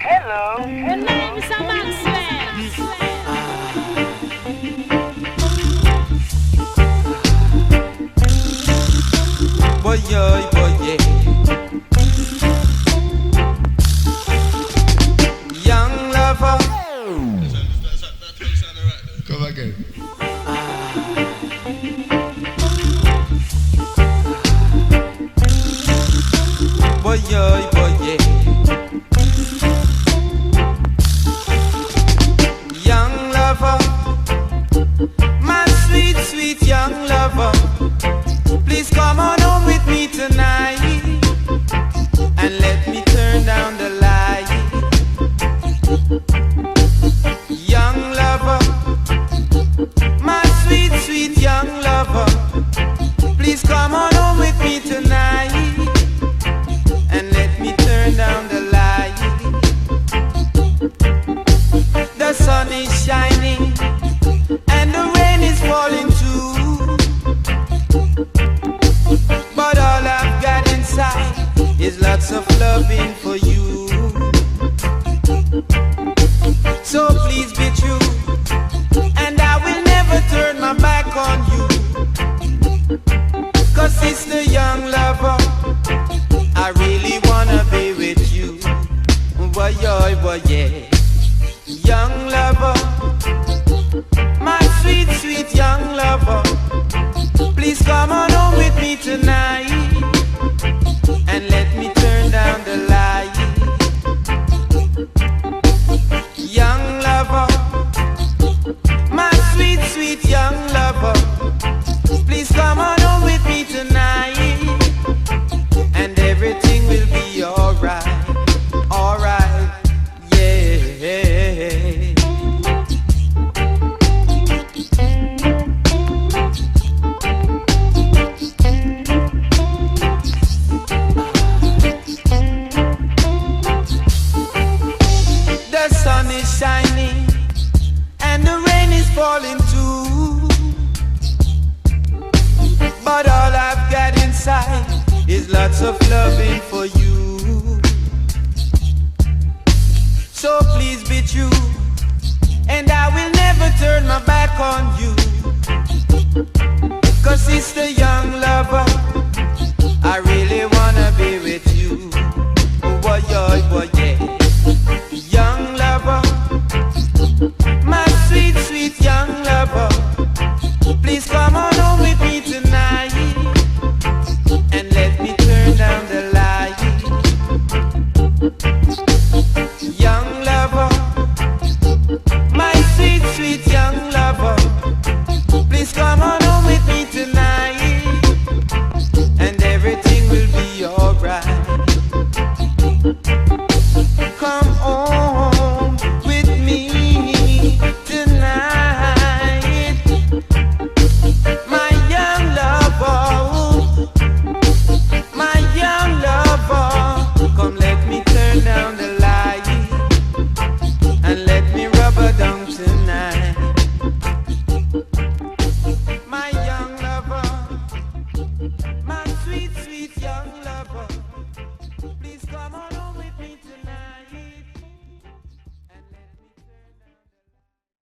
Hello. The name is Maxwell. Boy, yeah, boy, yeah. Young lover. Come again. Boy, yeah, boy, yeah. Young lover, my sweet, sweet young lover. Please come on home with me tonight and let me turn down the light. Young lover, my sweet, sweet young lover. Please come on home with me tonight and let me turn down the light. The sun is shining and the rain is falling too, but all I've got inside is lots of loving for you. So please be true, and I will never turn my back on you. 'Cause it's the young lover, I really wanna be with you. Boy, oh, boy, yeah. Young lover, my sweet, sweet young lover. Please come on home with me tonight and let me turn down the light. Young lover, my sweet, sweet young lover. Please come on home with me tonight and everything will be alright, alright, yeah. The sun is shining and the rain is falling too, but all I've got inside is lots of loving for